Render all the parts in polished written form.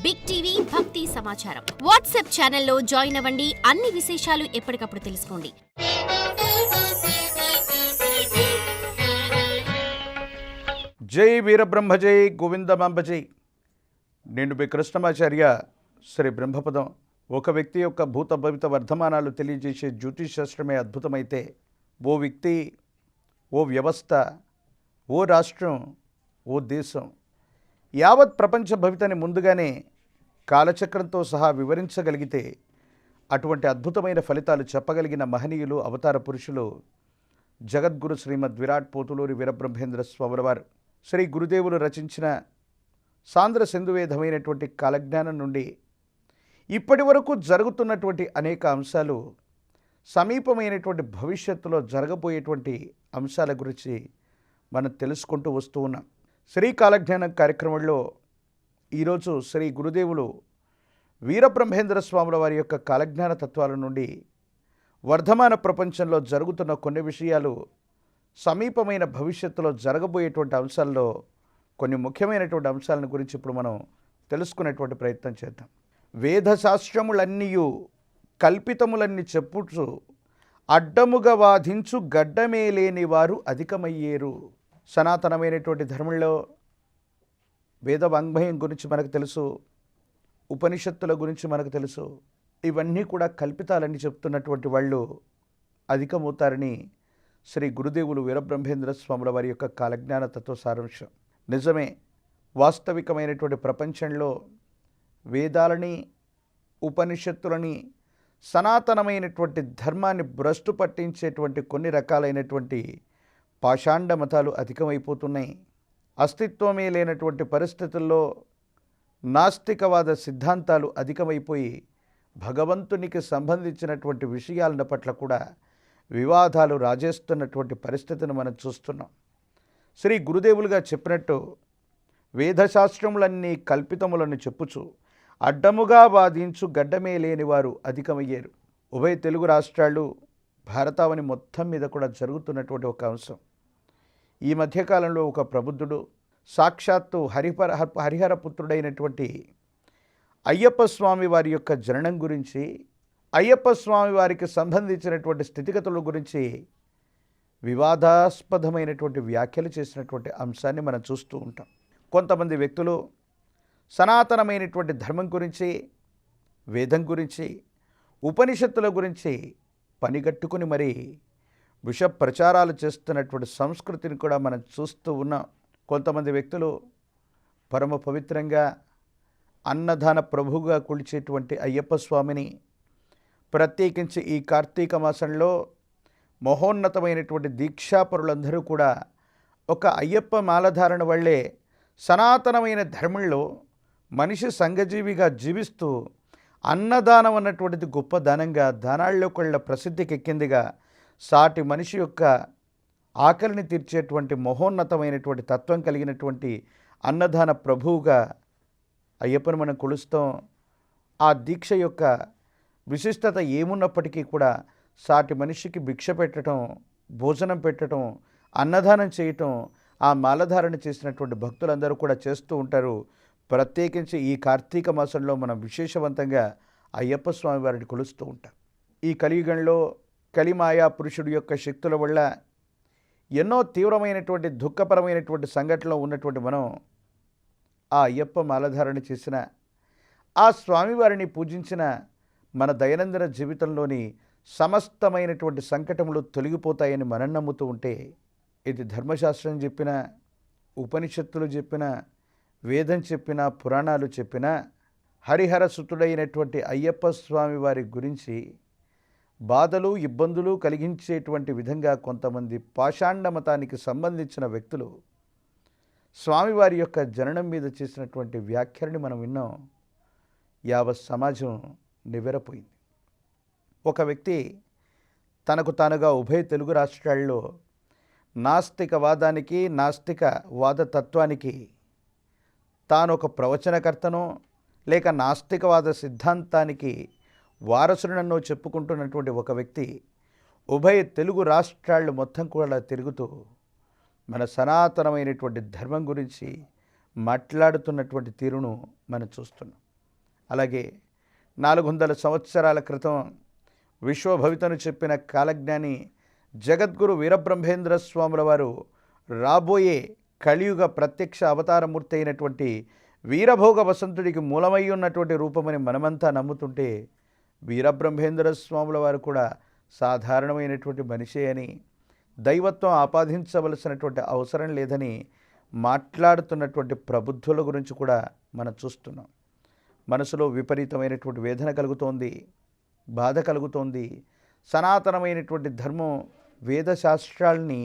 Big TV భక్తి సమాచారం WhatsApp ఛానల్లో జాయిన్ అవ్వండి. అన్ని విశేషాలు ఎప్పటికప్పుడు తెలుసుకోండి. జై వీరబ్రహ్మ జై గోవిందమాంబ జై. నేను మీ కృష్ణమాచార్య. శ్రీ బ్రహ్మపదం. ఒక వ్యక్తి యొక్క భూత భవిత వర్ధమానాలు తెలియజేసే జ్యోతిష్ శాస్త్రమే అద్భుతమైతే, ఓ వ్యక్తి, ఓ వ్యవస్థ, ఓ రాష్ట్రం, ఓ దేశం, యావత్ ప్రపంచ భవితని ముందుగానే కాలచక్రంతో సహా వివరించగలిగితే అటువంటి అద్భుతమైన ఫలితాలు చెప్పగలిగిన మహనీయులు, అవతార పురుషులు జగద్గురు శ్రీమద్ విరాట్ పోతులూరి వీరబ్రహ్మేంద్ర స్వాముల వారు. శ్రీ గురుదేవులు రచించిన సాంద్ర సింధువేదమైనటువంటి కాలజ్ఞానం నుండి ఇప్పటి వరకు జరుగుతున్నటువంటి అనేక అంశాలు, సమీపమైనటువంటి భవిష్యత్తులో జరగబోయేటువంటి అంశాల గురించి మనం తెలుసుకుంటూ వస్తూ ఉన్నాం. శ్రీ కాలజ్ఞానం కార్యక్రమంలో ఈరోజు శ్రీ గురుదేవులు వీరబ్రహ్మేంద్ర స్వాముల వారి యొక్క కాలజ్ఞాన తత్వాల నుండి వర్ధమాన ప్రపంచంలో జరుగుతున్న కొన్ని విషయాలు, సమీపమైన భవిష్యత్తులో జరగబోయేటువంటి అంశాల్లో కొన్ని ముఖ్యమైనటువంటి అంశాలను గురించి ఇప్పుడు మనం తెలుసుకునేటువంటి ప్రయత్నం చేద్దాం. వేదశాస్త్రములన్నీయు కల్పితములన్నీ చెప్పుచు అడ్డముగా వాదించు గడ్డమే లేని వారు అధికమయ్యేరు. సనాతనమైనటువంటి ధర్మంలో వేద వాంగ్మయం గురించి మనకు తెలుసు, ఉపనిషత్తుల గురించి మనకు తెలుసు. ఇవన్నీ కూడా కల్పితాలని చెప్తున్నటువంటి వాళ్ళు అధికమవుతారని శ్రీ గురుదేవులు వీరబ్రహ్మేంద్ర స్వాముల వారి యొక్క కాలజ్ఞాన తత్వ సారాంశం. నిజమే, వాస్తవికమైనటువంటి ప్రపంచంలో వేదాలని, ఉపనిషత్తులని, సనాతనమైనటువంటి ధర్మాన్ని భ్రష్టు పట్టించేటువంటి కొన్ని రకాలైనటువంటి పాషాండ మతాలు అధికమైపోతున్నాయి. అస్తిత్వమే లేనటువంటి పరిస్థితుల్లో నాస్తికవాద సిద్ధాంతాలు అధికమైపోయి భగవంతునికి సంబంధించినటువంటి విషయాల పట్ల కూడా వివాదాలు రాజేస్తున్నటువంటి పరిస్థితిని మనం చూస్తున్నాం. శ్రీ గురుదేవులుగా చెప్పినట్టు వేదశాస్త్రములన్నీ కల్పితములను చెప్పుచు అడ్డముగా వాదించు గడ్డమే లేనివారు అధికమయ్యారు. ఉభయ తెలుగు రాష్ట్రాలు, భారతావని మొత్తం మీద కూడా జరుగుతున్నటువంటి ఒక అంశం. ఈ మధ్యకాలంలో ఒక ప్రబుద్ధుడు, సాక్షాత్తు హరిహర పుత్రుడైనటువంటి అయ్యప్ప స్వామి వారి యొక్క జననం గురించి, అయ్యప్ప స్వామి వారికి సంబంధించినటువంటి స్థితిగతుల గురించి వివాదాస్పదమైనటువంటి వ్యాఖ్యలు చేసినటువంటి అంశాన్ని మనం చూస్తూ ఉంటాం. కొంతమంది వ్యక్తులు సనాతనమైనటువంటి ధర్మం గురించి, వేదం గురించి, ఉపనిషత్తుల గురించి పనిగట్టుకుని మరి విష ప్రచారాలు చేస్తున్నటువంటి సంస్కృతిని కూడా మనం చూస్తూ ఉన్నాం. కొంతమంది వ్యక్తులు పరమ పవిత్రంగా అన్నదాన ప్రభువుగా కొలిచేటువంటి అయ్యప్ప స్వామిని ప్రత్యేకించి ఈ కార్తీక మాసంలో మహోన్నతమైనటువంటి దీక్షాపరులందరూ కూడా ఒక అయ్యప్ప మాలధారణ వల్లే సనాతనమైన ధర్మంలో మనిషి సంఘజీవిగా జీవిస్తూ అన్నదానం అన్నటువంటిది గొప్ప దానంగా, దానాల్లోకెళ్ళ ప్రసిద్ధికి ఎక్కిందిగా, సాటి మనిషి యొక్క ఆకలిని తీర్చేటువంటి మహోన్నతమైనటువంటి తత్వం కలిగినటువంటి అన్నదాన ప్రభువుగా అయ్యప్పను మనం కొలుస్తాం. ఆ దీక్ష యొక్క విశిష్టత ఏమున్నప్పటికీ కూడా సాటి మనిషికి భిక్ష పెట్టడం, భోజనం పెట్టడం, అన్నదానం చేయటం ఆ మాలధారణ చేసినటువంటి భక్తులందరూ కూడా చేస్తూ ఉంటారు. ప్రత్యేకించి ఈ కార్తీక మాసంలో మనం విశేషవంతంగా అయ్యప్ప స్వామి వారిని కొలుస్తూ ఉంటాం. ఈ కలియుగంలో కలిమాయా పురుషుడి యొక్క శక్తుల వల్ల ఎన్నో తీవ్రమైనటువంటి దుఃఖపరమైనటువంటి సంఘటనలో ఉన్నటువంటి మనం ఆ అయ్యప్ప మాలధారణ చేసిన, ఆ స్వామివారిని పూజించిన మన దైనందిన జీవితంలోని సమస్తమైనటువంటి సంకటములు తొలగిపోతాయని మనం నమ్ముతూ ఉంటే, ఇది ధర్మశాస్త్రం చెప్పిన, ఉపనిషత్తులు చెప్పిన, వేదం చెప్పిన, పురాణాలు చెప్పిన హరిహర సుతుడైనటువంటి అయ్యప్ప స్వామి వారి గురించి బాధలు, ఇబ్బందులు కలిగించేటువంటి విధంగా కొంతమంది పాషాండ మతానికి సంబంధించిన వ్యక్తులు స్వామివారి యొక్క జననం మీద చేసినటువంటి వ్యాఖ్యలని మనం విన్నాం. యావత్ సమాజం నివ్వెరపోయింది. ఒక వ్యక్తి తనకు తానుగా ఉభయ తెలుగు రాష్ట్రాల్లో నాస్తికవాదానికి, నాస్తిక వాదతత్వానికి తాను ఒక ప్రవచనకర్తనో లేక నాస్తికవాద సిద్ధాంతానికి వారసుడనో చెప్పుకుంటున్నటువంటి ఒక వ్యక్తి ఉభయ తెలుగు రాష్ట్రాలు మొత్తం కూడా తిరుగుతూ మన సనాతనమైనటువంటి ధర్మం గురించి మాట్లాడుతున్నటువంటి తీరును మనం చూస్తున్నాం. అలాగే 400 సంవత్సరాల క్రితం విశ్వభవితను చెప్పిన కాలజ్ఞాని జగద్గురు వీరబ్రహ్మేంద్ర స్వాముల వారు రాబోయే కలియుగ ప్రత్యక్ష అవతారమూర్తి అయినటువంటి వీరభోగ వసంతుడికి మూలమై ఉన్నటువంటి రూపమని మనమంతా నమ్ముతుంటే, వీరబ్రహ్మేంద్ర స్వాముల వారు కూడా సాధారణమైనటువంటి మనిషే అని, దైవత్వం ఆపాదించవలసినటువంటి అవసరం లేదని మాట్లాడుతున్నటువంటి ప్రబుద్ధుల గురించి కూడా మనం చూస్తున్నాం. మనసులో విపరీతమైనటువంటి వేదన కలుగుతోంది, బాధ కలుగుతోంది. సనాతనమైనటువంటి ధర్మం, వేదశాస్త్రాల్ని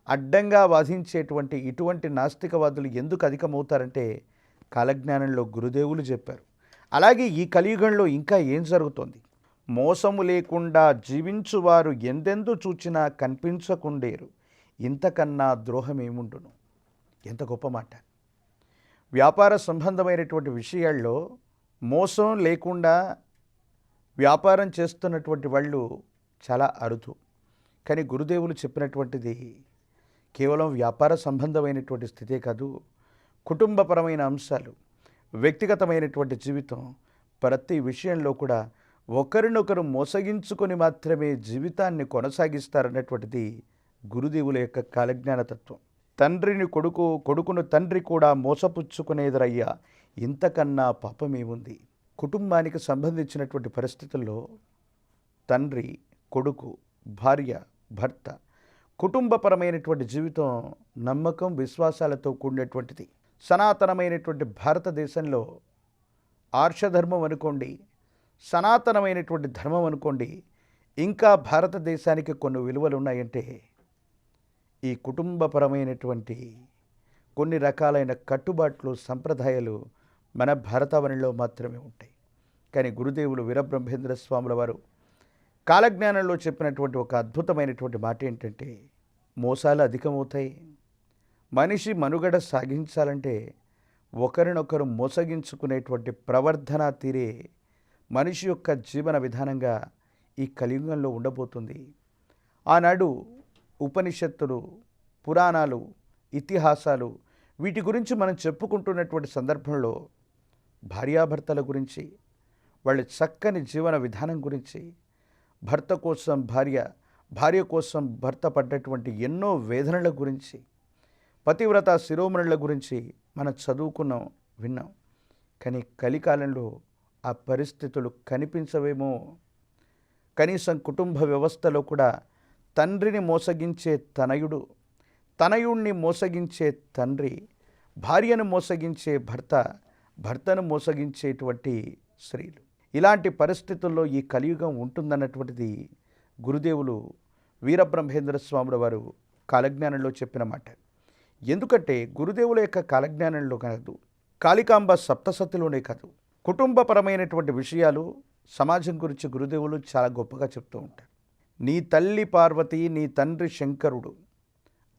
అడ్డంగా వాదించేటువంటి ఇటువంటి నాస్తికవాదులు ఎందుకు అధికమవుతారంటే కాలజ్ఞానంలో గురుదేవులు చెప్పారు. అలాగే ఈ కలియుగంలో ఇంకా ఏం జరుగుతోంది? మోసము లేకుండా జీవించువారు ఎందెందు చూచినా కనిపించకుండేరు, ఇంతకన్నా ద్రోహమేముండును. ఎంత గొప్ప మాట! వ్యాపార సంబంధమైనటువంటి విషయాల్లో మోసం లేకుండా వ్యాపారం చేస్తున్నటువంటి వాళ్ళు చాలా అరుదు. కానీ గురుదేవులు చెప్పినటువంటిది కేవలం వ్యాపార సంబంధమైనటువంటి స్థితే కాదు, కుటుంబపరమైన అంశాలు, వ్యక్తిగతమైనటువంటి జీవితం, ప్రతి విషయంలో కూడా ఒకరినొకరు మోసగించుకొని మాత్రమే జీవితాన్ని కొనసాగిస్తారన్నటువంటిది గురుదేవుల యొక్క కాలజ్ఞాన తత్వం. తండ్రిని కొడుకు, కొడుకును తండ్రి కూడా మోసపుచ్చుకునేదరయ్యా, ఇంతకన్నా పాపమేముంది? కుటుంబానికి సంబంధించినటువంటి పరిస్థితుల్లో తండ్రి, కొడుకు, భార్య, భర్త, కుటుంబపరమైనటువంటి జీవితం నమ్మకం, విశ్వాసాలతో కూడినటువంటిది. సనాతనమైనటువంటి భారతదేశంలో ఆర్షధర్మం అనుకోండి, సనాతనమైనటువంటి ధర్మం అనుకోండి, ఇంకా భారతదేశానికి కొన్ని విలువలు ఉన్నాయంటే ఈ కుటుంబపరమైనటువంటి కొన్ని రకాలైన కట్టుబాట్లు, సంప్రదాయాలు మన భారతావనిలో మాత్రమే ఉంటాయి. కానీ గురుదేవులు వీరబ్రహ్మేంద్ర స్వాముల వారు కాలజ్ఞానంలో చెప్పినటువంటి ఒక అద్భుతమైనటువంటి మాట ఏంటంటే, మోసాలు అధికమవుతాయి. మనిషి మనుగడ సాగించాలంటే ఒకరినొకరు మోసగించుకునేటువంటి ప్రవర్ధన తీరే మనిషి యొక్క జీవన విధానంగా ఈ కలియుగంలో ఉండబోతుంది. ఆనాడు ఉపనిషత్తులు, పురాణాలు, ఇతిహాసాలు వీటి గురించి మనం చెప్పుకుంటున్నటువంటి సందర్భంలో భార్యాభర్తల గురించి, వాళ్ళ చక్కని జీవన విధానం గురించి, భర్త కోసం భార్య, భార్య కోసం భర్త పడ్డటువంటి ఎన్నో వేదనల గురించి, పతివ్రత శిరోమణుల గురించి మనం చదువుకున్నాం, విన్నాం. కానీ కలికాలంలో ఆ పరిస్థితులు కనిపించవేమో. కనీసం కుటుంబ వ్యవస్థలో కూడా తండ్రిని మోసగించే తనయుడు, తనయుణ్ణి మోసగించే తండ్రి, భార్యను మోసగించే భర్త, భర్తను మోసగించేటువంటి స్త్రీలు, ఇలాంటి పరిస్థితుల్లో ఈ కలియుగం ఉంటుందన్నటువంటిది గురుదేవులు వీరబ్రహ్మేంద్ర స్వాముల వారు కాలజ్ఞానంలో చెప్పిన మాట. ఎందుకంటే గురుదేవుల యొక్క కాలజ్ఞానంలో కాదు, కాళికాంబ సప్తసతిలోనే కాదు, కుటుంబపరమైనటువంటి విషయాలు, సమాజం గురించి గురుదేవులు చాలా గొప్పగా చెప్తూ ఉంటారు. నీ తల్లి పార్వతి, నీ తండ్రి శంకరుడు,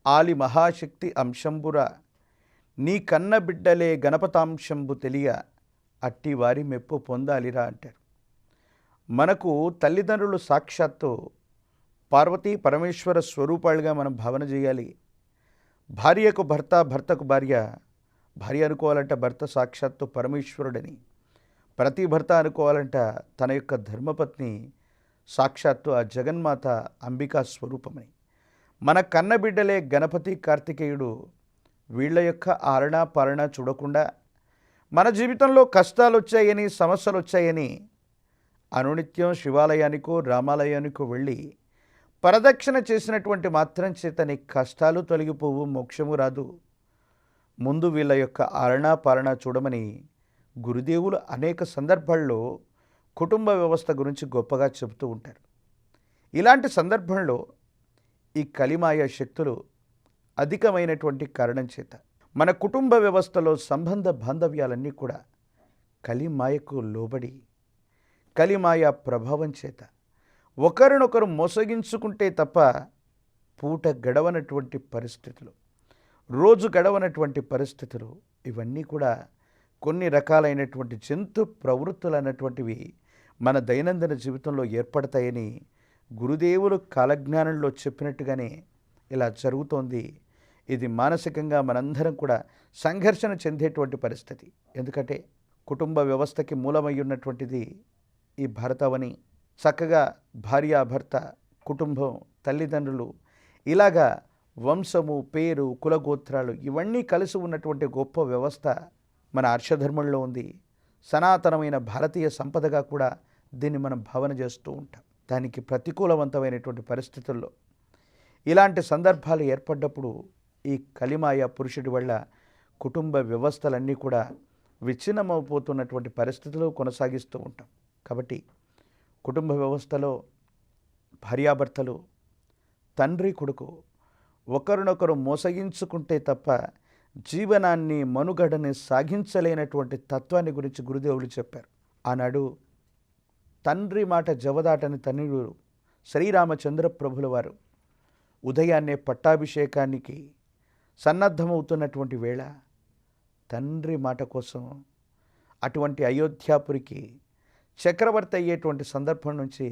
ఆలి మహాశక్తి అంశంబుర, నీ కన్న బిడ్డలే గణపతాంశంబు తెలియ, అట్టి వారి మెప్పు పొందాలిరా అంటారు. మనకు తల్లిదండ్రులు సాక్షాత్తు పార్వతీ పరమేశ్వర స్వరూపాలుగా మనం భావన చేయాలి. భార్యకు భర్త, భర్తకు భార్య, భార్య అనుకోవాలంటే భర్త సాక్షాత్తు పరమేశ్వరుడని, ప్రతి భర్త అనుకోవాలంట తన యొక్క ధర్మపత్ని సాక్షాత్తు ఆ జగన్మాత అంబికా స్వరూపమని. మన కన్నబిడ్డలే గణపతి, కార్తికేయుడు, వీళ్ళ యొక్క ఆలన పాలన చూడకుండా మన జీవితంలో కష్టాలు వచ్చాయని, సమస్యలు వచ్చాయని అనునిత్యం శివాలయానికో రామాలయానికో వెళ్ళి ప్రదక్షిణ చేసినటువంటి మాత్రం చేత నీ కష్టాలు తొలగిపోవు, మోక్షము రాదు. ముందు వీళ్ళ యొక్క ఆలన పాలన చూడమని గురుదేవులు అనేక సందర్భాల్లో కుటుంబ వ్యవస్థ గురించి గొప్పగా చెబుతూ ఉంటారు. ఇలాంటి సందర్భంలో ఈ కలిమాయ శక్తులు అధికమైనటువంటి కారణం చేత మన కుటుంబ వ్యవస్థలో సంబంధ బాంధవ్యాలన్నీ కూడా కలిమాయకు లోబడి, కలిమాయ ప్రభావం చేత ఒకరినొకరు మోసగించుకుంటే తప్ప పూట గడవనటువంటి పరిస్థితులు, రోజు గడవనటువంటి పరిస్థితులు, ఇవన్నీ కూడా కొన్ని రకాలైనటువంటి జంతు ప్రవృత్తులు అన్నటువంటివి మన దైనందిన జీవితంలో ఏర్పడతాయని గురుదేవులు కాలజ్ఞానంలో చెప్పినట్టుగానే ఇలా జరుగుతోంది. ఇది మానసికంగా మనందరం కూడా సంఘర్షణ చెందేటువంటి పరిస్థితి. ఎందుకంటే కుటుంబ వ్యవస్థకి మూలమై ఉన్నటువంటిది ఈ భారతావని. చక్కగా భార్యాభర్త, కుటుంబం, తల్లిదండ్రులు, ఇలాగా వంశము, పేరు, కులగోత్రాలు ఇవన్నీ కలిసి ఉన్నటువంటి గొప్ప వ్యవస్థ మన ఆర్షధర్మంలో ఉంది. సనాతనమైన భారతీయ సంపదగా కూడా దీన్ని మనం భావన చేస్తూ ఉంటాం. దానికి ప్రతికూలవంతమైనటువంటి పరిస్థితుల్లో ఇలాంటి సందర్భాలు ఏర్పడ్డప్పుడు ఈ కలిమాయ పురుషుడి వల్ల కుటుంబ వ్యవస్థలన్నీ కూడా విచ్ఛిన్నమైపోతున్నటువంటి పరిస్థితులు కొనసాగిస్తూ ఉంటాం. కాబట్టి కుటుంబ వ్యవస్థలో భార్యాభర్తలు, తండ్రి కొడుకు ఒకరినొకరు మోసగించుకుంటే తప్ప జీవనాన్ని, మనుగడని సాగించలేనటువంటి తత్వాన్ని గురించి గురుదేవులు చెప్పారు. ఆనాడు తండ్రి మాట జవదాటని తనయుడు శ్రీరామచంద్ర ప్రభుల వారు ఉదయాన్నే పట్టాభిషేకానికి సన్నద్ధమవుతున్నటువంటి వేళ తండ్రి మాట కోసం అటువంటి అయోధ్యాపురికి చక్రవర్తి అయ్యేటువంటి సందర్భం నుంచి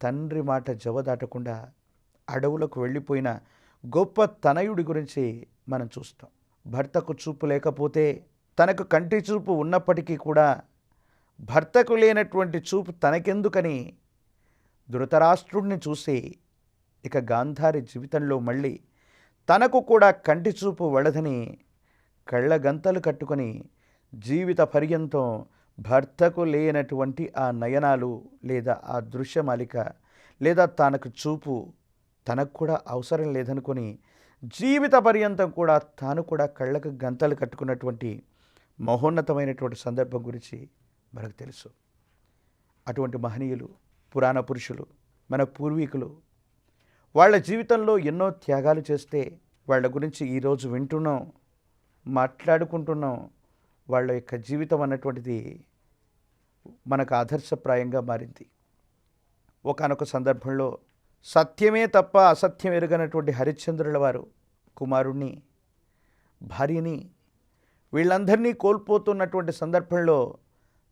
తండ్రి మాట జవదాటకుండా అడవులకు వెళ్ళిపోయిన గొప్ప తనయుడి గురించి మనం చూస్తాం. భర్తకు చూపు లేకపోతే, తనకు కంటి చూపు ఉన్నప్పటికీ కూడా భర్తకు లేనటువంటి చూపు తనకెందుకని ధృతరాష్ట్రుడిని చూసి ఇక గాంధారి జీవితంలో మళ్ళీ తనకు కూడా కంటి చూపు వడదని కళ్ళగంతలు కట్టుకొని జీవిత పర్యంతం భర్తకు లేనటువంటి ఆ నయనాలు లేదా ఆ దృశ్యమాలిక లేదా తనకు చూపు తనకు కూడా అవసరం లేదనుకొని జీవిత పర్యంతం కూడా తాను కూడా కళ్ళకు గంతలు కట్టుకున్నటువంటి మహోన్నతమైనటువంటి సందర్భం గురించి మనకు తెలుసు. అటువంటి మహనీయులు, పురాణ పురుషులు, మన పూర్వీకులు వాళ్ళ జీవితంలో ఎన్నో త్యాగాలు చేస్తే వాళ్ళ గురించి ఈరోజు వింటున్నాం, మాట్లాడుకుంటున్నాం. వాళ్ళ యొక్క జీవితం అన్నటువంటిది మనకు ఆదర్శప్రాయంగా మారింది. ఒకానొక సందర్భంలో సత్యమే తప్ప అసత్యం ఎరుగనటువంటి హరిశ్చంద్రుల వారు కుమారుణ్ణి, భార్యని వీళ్ళందరినీ కోల్పోతున్నటువంటి సందర్భంలో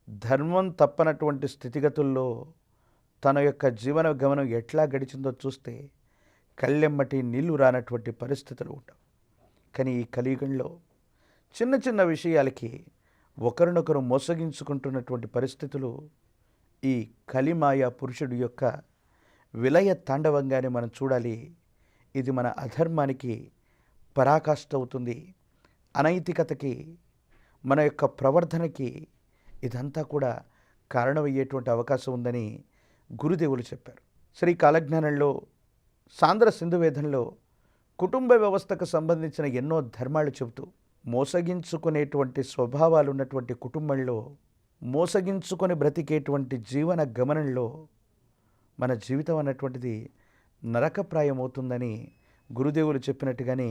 ధర్మం తప్పనటువంటి స్థితిగతుల్లో తన యొక్క జీవన గమనం ఎట్లా గడిచిందో చూస్తే కళ్ళెమ్మటి నీళ్లు రానటువంటి పరిస్థితులు ఉంటాయి. కానీ ఈ కలియుగంలో చిన్న చిన్న విషయాలకి ఒకరినొకరు మోసగించుకుంటున్నటువంటి పరిస్థితులు ఈ కలిమాయ పురుషుడి యొక్క విలయ తాండవంగానే మనం చూడాలి. ఇది మన అధర్మానికి పరాకాష్ఠ అవుతుంది. అనైతికతకి, మన యొక్క ప్రవర్ధనకి ఇదంతా కూడా కారణమయ్యేటువంటి అవకాశం ఉందని గురుదేవులు చెప్పారు. శ్రీ కాలజ్ఞానంలో, సాంద్ర సింధువేదంలో కుటుంబ వ్యవస్థకు సంబంధించిన ఎన్నో ధర్మాలు చెబుతూ మోసగించుకునేటువంటి స్వభావాలు ఉన్నటువంటి కుటుంబంలో, మోసగించుకొని బ్రతికేటువంటి జీవన గమనంలో మన జీవితం అన్నటువంటిది నరకప్రాయమవుతుందని గురుదేవులు చెప్పినట్టుగానే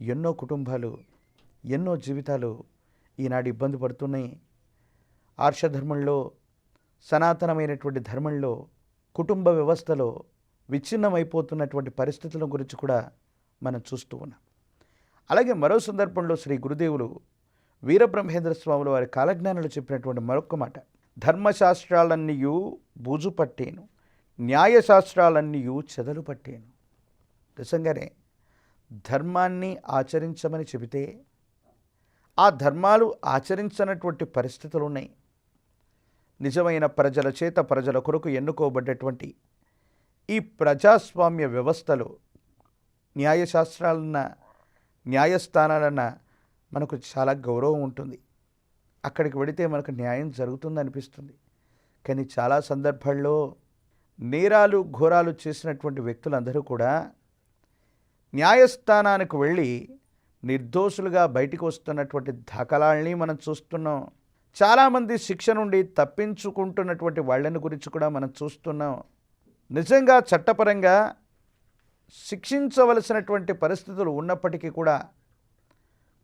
ఎన్నో కుటుంబాలు, ఎన్నో జీవితాలు ఈనాడు ఇబ్బంది పడుతున్నాయి. ఆర్షధర్మంలో, సనాతనమైనటువంటి ధర్మంలో, కుటుంబ వ్యవస్థలో విచ్ఛిన్నమైపోతున్నటువంటి పరిస్థితుల గురించి కూడా మనం చూస్తూ ఉన్నాం. అలాగే మరో సందర్భంలో శ్రీ గురుదేవులు వీరబ్రహ్మేంద్ర స్వాముల వారి కాలజ్ఞానంలో చెప్పినటువంటి మరొక మాట, ధర్మశాస్త్రాలన్నీయూ బూజు పట్టేను, న్యాయశాస్త్రాలన్నీయూ చెదలు పట్టేను. నిజంగానే ధర్మాన్ని ఆచరించమని చెబితే ఆ ధర్మాలు ఆచరించనటువంటి పరిస్థితులు ఉన్నాయి. నిజమైన ప్రజల చేత ప్రజల కొరకు ఎన్నుకోబడ్డటువంటి ఈ ప్రజాస్వామ్య వ్యవస్థలో న్యాయశాస్త్రాలన్న, న్యాయస్థానాలన్న మనకు చాలా గౌరవం ఉంటుంది. అక్కడికి వెళితే మనకు న్యాయం జరుగుతుందనిపిస్తుంది. కానీ చాలా సందర్భాల్లో నేరాలు, ఘోరాలు చేసినటువంటి వ్యక్తులందరూ కూడా న్యాయస్థానానికి వెళ్ళి నిర్దోషులుగా బయటికి వస్తున్నటువంటి దాఖలాల్ని మనం చూస్తున్నాం. చాలామంది శిక్ష నుండి తప్పించుకుంటున్నటువంటి వాళ్ళని గురించి కూడా మనం చూస్తున్నాం. నిజంగా చట్టపరంగా శిక్షించవలసినటువంటి పరిస్థితులు ఉన్నప్పటికీ కూడా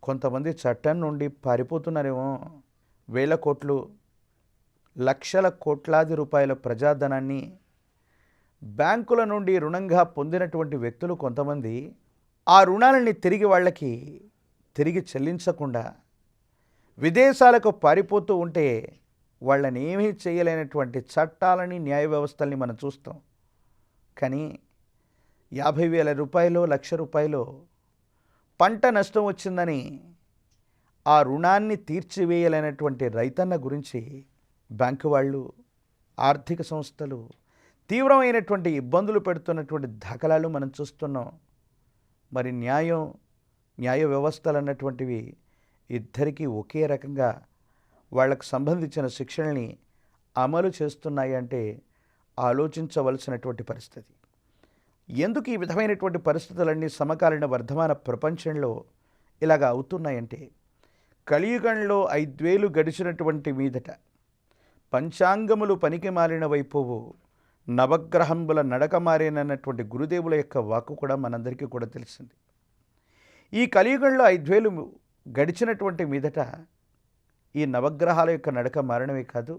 కొంతమంది చట్టం నుండి పారిపోతున్నారేమో. వేల కోట్లు, లక్షల కోట్లాది రూపాయల ప్రజాధనాన్ని బ్యాంకుల నుండి రుణంగా పొందినటువంటి వ్యక్తులు కొంతమంది ఆ రుణాలని తిరిగి వాళ్ళకి తిరిగి చెల్లించకుండా విదేశాలకు పారిపోతూ ఉంటే వాళ్ళని ఏమీ చేయలేనటువంటి చట్టాలని, న్యాయ వ్యవస్థల్ని మనం చూస్తాం. కానీ 50,000 రూపాయలు, 1,00,000 రూపాయలు పంట నష్టం వచ్చిందని ఆ రుణాన్ని తీర్చివేయలేనటువంటి రైతన్న గురించి బ్యాంకు వాళ్ళు, ఆర్థిక సంస్థలు తీవ్రమైనటువంటి ఇబ్బందులు పెడుతున్నటువంటి దాఖలాలు మనం చూస్తున్నాం. మరి న్యాయ వ్యవస్థలు అన్నటువంటివి ఇద్దరికీ ఒకే రకంగా వాళ్ళకు సంబంధించిన శిక్షల్ని అమలు చేస్తున్నాయి అంటే ఆలోచించవలసినటువంటి పరిస్థితి. ఎందుకు ఈ విధమైనటువంటి పరిస్థితులన్నీ సమకాలీన వర్ధమాన ప్రపంచంలో ఇలాగ అవుతున్నాయంటే, కలియుగంలో 5,000 గడిచినటువంటి మీదట పంచాంగములు పనికి మారిన వైపోవు, నవగ్రహంబుల నడక మారేనన్నటువంటి గురుదేవుల యొక్క వాక్కు కూడా మనందరికీ కూడా తెలిసింది. ఈ కలియుగంలో 5,000 గడిచినటువంటి మీదట ఈ నవగ్రహాల యొక్క నడక మారడమే కాదు,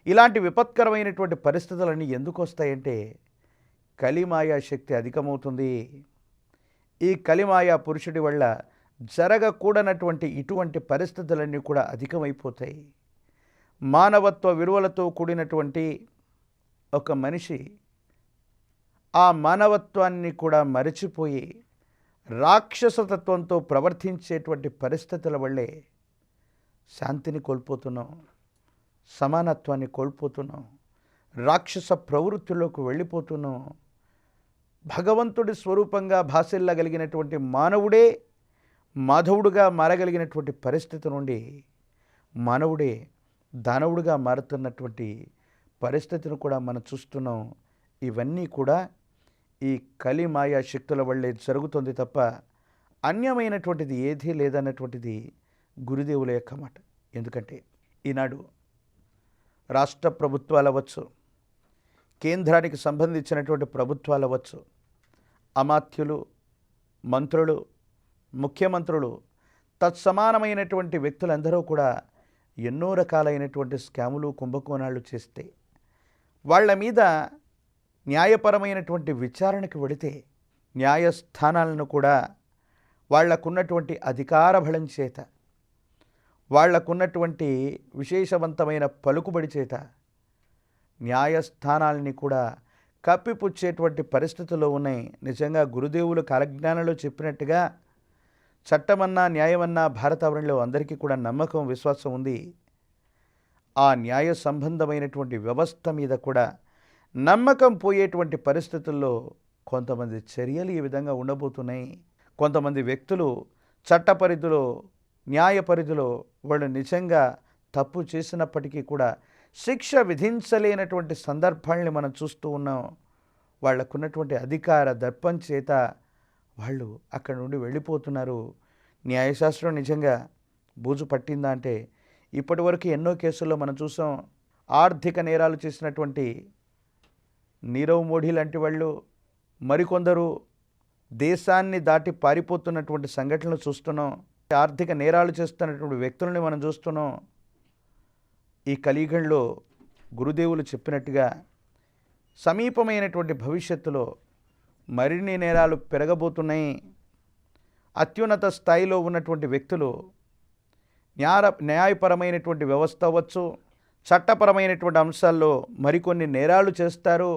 ఇలాంటి విపత్కరమైనటువంటి పరిస్థితులన్నీ ఎందుకు వస్తాయంటే కలిమాయా శక్తి అధికమవుతుంది. ఈ కలిమాయా పురుషుడి వల్ల జరగకూడనటువంటి ఇటువంటి పరిస్థితులన్నీ కూడా అధికమైపోతాయి. మానవత్వ విలువలతో కూడినటువంటి ఒక మనిషి ఆ మానవత్వాన్ని కూడా మరచిపోయి రాక్షసతత్వంతో ప్రవర్తించేటువంటి పరిస్థితుల వల్లే శాంతిని కోల్పోతున్నాం, సమానత్వాన్ని కోల్పోతున్నాం, రాక్షస ప్రవృత్తిలోకి వెళ్ళిపోతున్నాం. భగవంతుడి స్వరూపంగా భాసిల్లగలిగినటువంటి మానవుడే మాధవుడుగా మారగలిగినటువంటి పరిస్థితి నుండి మానవుడే దానవుడిగా మారుతున్నటువంటి పరిస్థితిని కూడా మనం చూస్తున్నాం. ఇవన్నీ కూడా ఈ కలిమాయా శక్తుల వల్లే జరుగుతుంది తప్ప అన్యమైనటువంటిది ఏదీ లేదన్నటువంటిది గురుదేవుల యొక్క మాట. ఎందుకంటే ఈనాడు రాష్ట్ర ప్రభుత్వాలు అవ్వచ్చు, కేంద్రానికి సంబంధించినటువంటి ప్రభుత్వాలు అవ్వచ్చు, అమాత్యులు, మంత్రులు, ముఖ్యమంత్రులు, తత్సమానమైనటువంటి వ్యక్తులందరూ కూడా ఎన్నో రకాలైనటువంటి స్కాములు, కుంభకోణాలు చేస్తే వాళ్ళ మీద న్యాయపరమైనటువంటి విచారణకు వెళితే న్యాయస్థానాలను కూడా వాళ్లకున్నటువంటి అధికార బలం చేత, వాళ్లకున్నటువంటి విశేషవంతమైన పలుకుబడి చేత న్యాయస్థానాలని కూడా కప్పిపుచ్చేటువంటి పరిస్థితుల్లో ఉన్నాయి. నిజంగా గురుదేవులు కాలజ్ఞానంలో చెప్పినట్టుగా చట్టమన్నా న్యాయమన్నా భారతావరణలో అందరికీ కూడా నమ్మకం, విశ్వాసం ఉంది. ఆ న్యాయ సంబంధమైనటువంటి వ్యవస్థ మీద కూడా నమ్మకం పోయేటువంటి పరిస్థితుల్లో కొంతమంది చర్యలు ఈ విధంగా ఉండబోతున్నాయి. కొంతమంది వ్యక్తులు చట్ట పరిధిలో, న్యాయ పరిధిలో వాళ్ళు నిజంగా తప్పు చేసినప్పటికీ కూడా శిక్ష విధించలేనటువంటి సందర్భాల్ని మనం చూస్తూ ఉన్నాం. వాళ్ళకున్నటువంటి అధికార దర్పం చేత వాళ్ళు అక్కడి నుండి వెళ్ళిపోతున్నారు. న్యాయశాస్త్రం నిజంగా బూజు పట్టిందా అంటే ఇప్పటి వరకు ఎన్నో కేసుల్లో మనం చూసాం. ఆర్థిక నేరాలు చేసినటువంటి నీరవ్ మోడీ లాంటి వాళ్ళు, మరికొందరు దేశాన్ని దాటి పారిపోతున్నటువంటి సంఘటనలు చూస్తున్నాం. ఆర్థిక నేరాలు చేస్తున్నటువంటి వ్యక్తులని మనం చూస్తున్నాం. ఈ కలియుగంలో గురుదేవులు చెప్పినట్టుగా సమీపమైనటువంటి భవిష్యత్తులో మరిన్ని నేరాలు పెరగబోతున్నాయి. అత్యున్నత స్థాయిలో ఉన్నటువంటి వ్యక్తులు న్యాయపరమైనటువంటి వ్యవస్థ అవ్వచ్చు, చట్టపరమైనటువంటి అంశాల్లో మరికొన్ని నేరాలు చేస్తారు.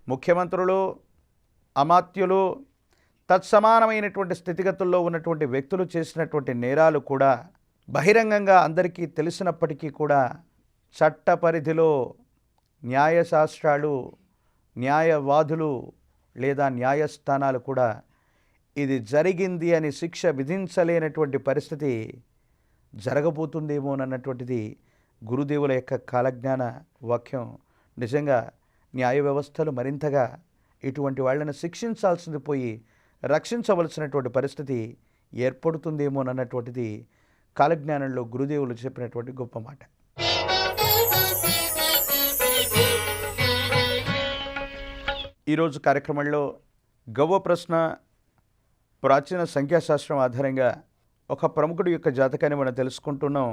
ముఖ్యమంత్రులు, అమాత్యులు, తత్సమానమైనటువంటి స్థితిగతుల్లో ఉన్నటువంటి వ్యక్తులు చేసినటువంటి నేరాలు కూడా బహిరంగంగా అందరికీ తెలిసినప్పటికీ కూడా చట్ట పరిధిలో న్యాయశాస్త్రాలు, న్యాయవాదులు లేదా న్యాయస్థానాలు కూడా ఇది జరిగింది అని శిక్ష విధించలేనటువంటి పరిస్థితి జరగబోతుందేమోనన్నటువంటిది గురుదేవుల యొక్క కాలజ్ఞాన వాక్యం. నిజంగా న్యాయ వ్యవస్థలు మరింతగా ఇటువంటి వాళ్ళని శిక్షించాల్సింది పోయి రక్షించవలసినటువంటి పరిస్థితి ఏర్పడుతుందేమోనన్నటువంటిది కాలజ్ఞానంలో గురుదేవులు చెప్పినటువంటి గొప్ప మాట. ఈరోజు కార్యక్రమంలో గవ్వ ప్రశ్న, ప్రాచీన సంఖ్యాశాస్త్రం ఆధారంగా ఒక ప్రముఖుడి యొక్క జాతకాన్ని మనం తెలుసుకుంటున్నాం.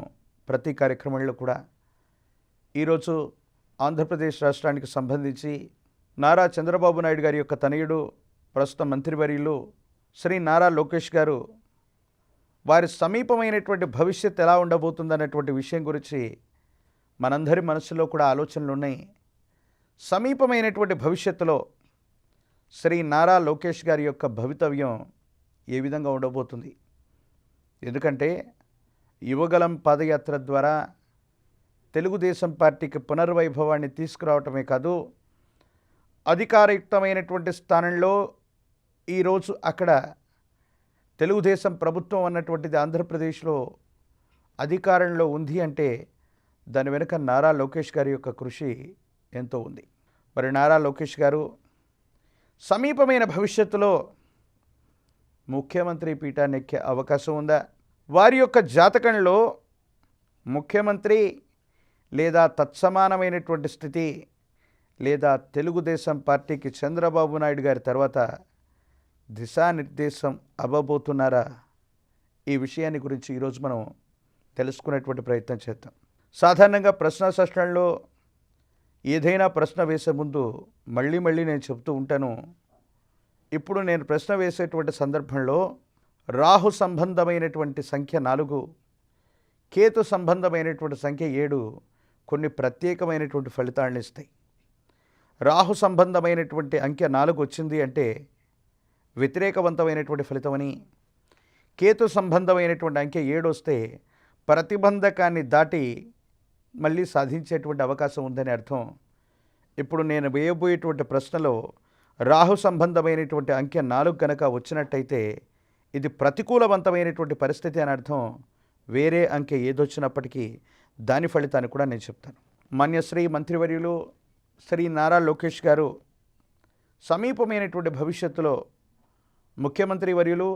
ప్రతి కార్యక్రమంలో కూడా ఈరోజు ఆంధ్రప్రదేశ్ రాష్ట్రానికి సంబంధించి నారా చంద్రబాబు నాయుడు గారి యొక్క తనయుడు, ప్రస్తుత మంత్రివర్యులు శ్రీ నారా లోకేష్ గారు వారి సమీపమైనటువంటి భవిష్యత్తు ఎలా ఉండబోతుందన్నటువంటి విషయం గురించి మనందరి మనసులో కూడా ఆలోచనలు ఉన్నాయి. సమీపమైనటువంటి భవిష్యత్తులో శ్రీ నారా లోకేష్ గారి యొక్క భవితవ్యం ఏ విధంగా ఉండబోతుంది? ఎందుకంటే యువగలం పాదయాత్ర ద్వారా తెలుగుదేశం పార్టీకి పునర్వైభవాన్ని తీసుకురావటమే కాదు, అధికారయుక్తమైనటువంటి స్థానంలో ఈరోజు అక్కడ తెలుగుదేశం ప్రభుత్వం అన్నటువంటిది ఆంధ్రప్రదేశ్లో అధికారంలో ఉంది అంటే దాని వెనుక నారా లోకేష్ గారి యొక్క కృషి ఎంతో ఉంది. మరి నారా లోకేష్ గారు సమీపమైన భవిష్యత్తులో ముఖ్యమంత్రి పీఠాన్ని ఎక్కే అవకాశం ఉందా? వారి యొక్క జాతకంలో ముఖ్యమంత్రి లేదా తత్సమానమైనటువంటి స్థితి లేదా తెలుగుదేశం పార్టీకి చంద్రబాబు నాయుడు గారి తర్వాత దిశానిర్దేశం అవ్వబోతున్నారా? ఈ విషయాన్ని గురించి ఈరోజు మనం తెలుసుకునేటువంటి ప్రయత్నం చేద్దాం. సాధారణంగా ప్రశ్నాశాస్త్రంలో ఏదైనా ప్రశ్న వేసే ముందు మళ్ళీ నేను చెప్తూ ఉంటాను. ఇప్పుడు నేను ప్రశ్న వేసేటువంటి సందర్భంలో రాహు సంబంధమైనటువంటి సంఖ్య 4, కేతు సంబంధమైనటువంటి సంఖ్య 7 కొన్ని ప్రత్యేకమైనటువంటి ఫలితాలను ఇస్తాయి. రాహు సంబంధమైనటువంటి అంకె 4 వచ్చింది అంటే వ్యతిరేకవంతమైనటువంటి ఫలితమని, కేతు సంబంధమైనటువంటి అంకె 7 వస్తే ప్రతిబంధకాన్ని దాటి మళ్ళీ సాధించేటువంటి అవకాశం ఉందని అర్థం. ఇప్పుడు నేను వేయబోయేటువంటి ప్రశ్నలో రాహు సంబంధమైనటువంటి అంకె 4 కనుక వచ్చినట్టయితే ఇది ప్రతికూలవంతమైనటువంటి పరిస్థితి అని అర్థం. వేరే అంకె ఏదొచ్చినప్పటికీ దాని ఫలితాన్ని కూడా నేను చెప్తాను. మాన్యశ్రీ మంత్రివర్యులు శ్రీ నారా లోకేష్ గారు సమీపమైనటువంటి భవిష్యత్తులో ముఖ్యమంత్రి వర్యులు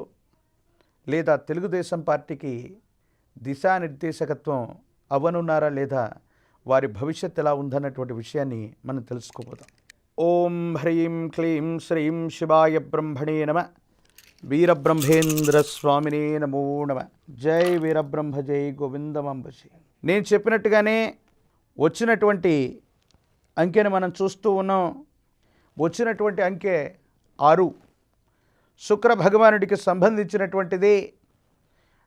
లేదా తెలుగుదేశం పార్టీకి దిశానిర్దేశకత్వం అవ్వనున్నారా లేదా, వారి భవిష్యత్ ఎలా ఉందన్నటువంటి విషయాన్ని మనం తెలుసుకోబోదాం. ఓం హ్రీం క్లీం శ్రీం శివాయ బ్రహ్మణే నమ. వీరబ్రహ్మేంద్ర స్వామినే నమో నమ. జై వీరబ్రహ్మ జై గోవిందమంబసి. నేను చెప్పినట్టుగానే వచ్చినటువంటి అంకెను మనం చూస్తూ ఉన్నాం. వచ్చినటువంటి అంకె 6 శుక్ర భగవానుడికి సంబంధించినటువంటిది.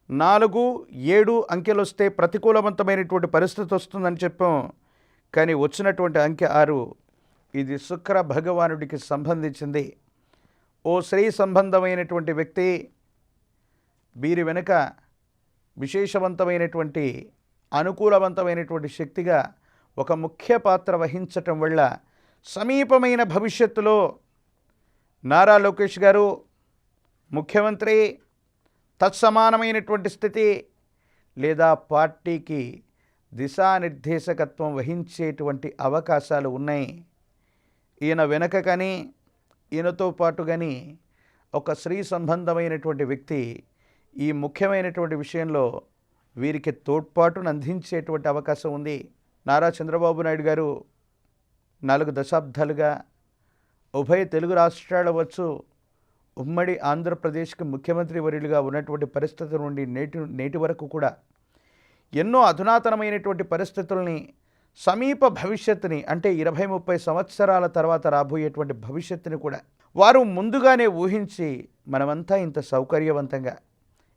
4, 7 అంకెలు వస్తే ప్రతికూలవంతమైనటువంటి పరిస్థితి వస్తుందని చెప్పాం. కానీ వచ్చినటువంటి అంకె 6 ఇది శుక్ర భగవానుడికి సంబంధించింది. ఓ స్త్రీ సంబంధమైనటువంటి వ్యక్తి వీరి వెనుక విశేషవంతమైనటువంటి అనుకూలవంతమైనటువంటి శక్తిగా ఒక ముఖ్య పాత్ర వహించటం వల్ల సమీపమైన భవిష్యత్తులో నారా లోకేష్ గారు ముఖ్యమంత్రి, తత్సమానమైనటువంటి స్థితి లేదా పార్టీకి దిశానిర్దేశకత్వం వహించేటువంటి అవకాశాలు ఉన్నాయి. ఈయన వెనక కానీ ఈయనతో పాటు కానీ ఒక స్త్రీ సంబంధమైనటువంటి వ్యక్తి ఈ ముఖ్యమైనటువంటి విషయంలో వీరికి తోడ్పాటును అందించేటువంటి అవకాశం ఉంది. నారా చంద్రబాబు నాయుడు గారు 4 దశాబ్దాలుగా ఉభయ తెలుగు రాష్ట్రాల వచ్చు ఉమ్మడి ఆంధ్రప్రదేశ్కి ముఖ్యమంత్రి వర్యులుగా ఉన్నటువంటి పరిస్థితుల నుండి నేటి వరకు కూడా ఎన్నో అధునాతనమైనటువంటి పరిస్థితుల్ని, సమీప భవిష్యత్తుని అంటే 20-30 సంవత్సరాల తర్వాత రాబోయేటువంటి భవిష్యత్తుని కూడా వారు ముందుగానే ఊహించి మనమంతా ఇంత సౌకర్యవంతంగా,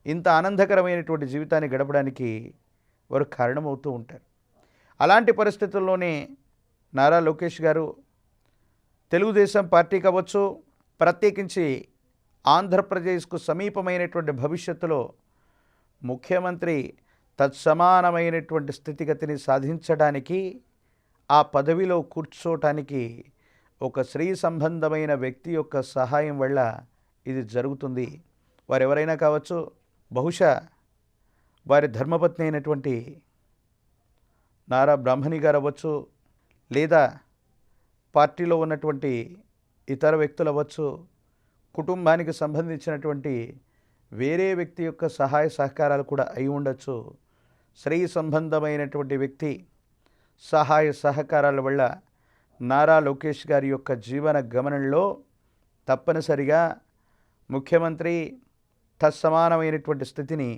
ఇంత ఆనందకరమైనటువంటి జీవితాన్ని గడపడానికి వారు కారణమవుతూ ఉంటారు. అలాంటి పరిస్థితుల్లోనే నారా లోకేష్ గారు తెలుగుదేశం పార్టీ కావచ్చు, ప్రత్యేకించి ఆంధ్రప్రదేశ్కు సమీపమైనటువంటి భవిష్యత్తులో ముఖ్యమంత్రి తత్సమానమైనటువంటి స్థితిగతిని సాధించడానికి, ఆ పదవిలో కూర్చోటానికి ఒక స్త్రీ సంబంధమైన వ్యక్తి యొక్క సహాయం వల్ల ఇది జరుగుతుంది. వారెవరైనా కావచ్చు, బహుశా వారి ధర్మపత్ని అయినటువంటి నారా బ్రాహ్మణి గారు అవ్వచ్చు, లేదా పార్టీలో ఉన్నటువంటి ఇతర వ్యక్తులు అవ్వచ్చు, కుటుంబానికి సంబంధించినటువంటి వేరే వ్యక్తి యొక్క సహాయ సహకారాలు కూడా అయి ఉండొచ్చు. స్త్రీ సంబంధమైనటువంటి వ్యక్తి సహాయ సహకారాల వల్ల నారా లోకేష్ గారి యొక్క జీవన గమనంలో తప్పనిసరిగా ముఖ్యమంత్రి తత్సమానమైనటువంటి స్థితిని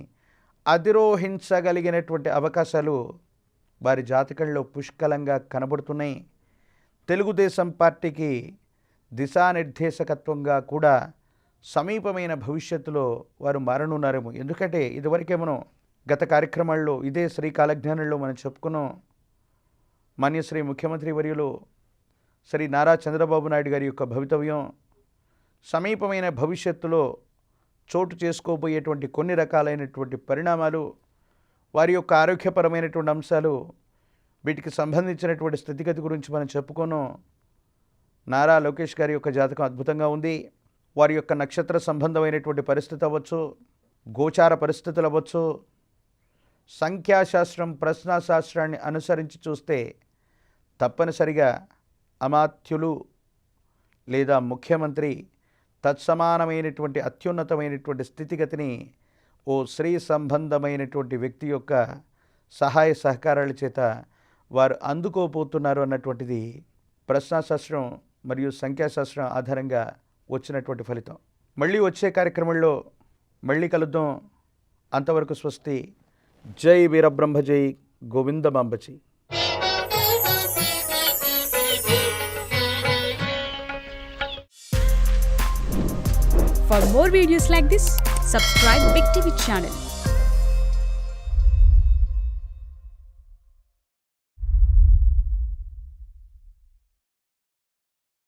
అధిరోహించగలిగినటువంటి అవకాశాలు వారి జాతకంలో పుష్కలంగా కనబడుతున్నాయి. తెలుగుదేశం పార్టీకి దిశానిర్దేశకత్వంగా కూడా సమీపమైన భవిష్యత్తులో వారు మారనున్నారేమో. ఎందుకంటే ఇదివరకే మనం గత కార్యక్రమాల్లో ఇదే శ్రీకాలజ్ఞానంలో మనం చెప్పుకున్నాం. మాన్యశ్రీ ముఖ్యమంత్రి వర్యులు శ్రీ నారా చంద్రబాబు నాయుడు గారి యొక్క భవితవ్యం సమీపమైన భవిష్యత్తులో చోటు చేసుకోబోయేటువంటి కొన్ని రకాలైనటువంటి పరిణామాలు, వారి యొక్క ఆరోగ్యపరమైనటువంటి అంశాలు, వీటికి సంబంధించినటువంటి స్థితిగతి గురించి మనం చెప్పుకోను. నారా లోకేష్ గారి యొక్క జాతకం అద్భుతంగా ఉంది. వారి యొక్క నక్షత్ర సంబంధమైనటువంటి పరిస్థితి అవ్వచ్చు, గోచార పరిస్థితులు అవ్వచ్చు, సంఖ్యాశాస్త్రం, ప్రశ్నాశాస్త్రాన్ని అనుసరించి చూస్తే తప్పనిసరిగా అమాత్యులు లేదా ముఖ్యమంత్రి తత్సమానమైనటువంటి అత్యున్నతమైనటువంటి స్థితిగతిని ఓ స్త్రీ సంబంధమైనటువంటి వ్యక్తి యొక్క సహాయ సహకారాల చేత వారు అందుకోబోతున్నారు అన్నటువంటిది ప్రశ్నాశాస్త్రం మరియు సంఖ్యాశాస్త్రం ఆధారంగా వచ్చినటువంటి ఫలితం. మళ్ళీ వచ్చే కార్యక్రమంలో మళ్ళీ కలుద్దాం. అంతవరకు స్వస్తి. జై వీరబ్రహ్మ, జై గోవిందమాంబజీ. For more videos like this, subscribe Big TV channel.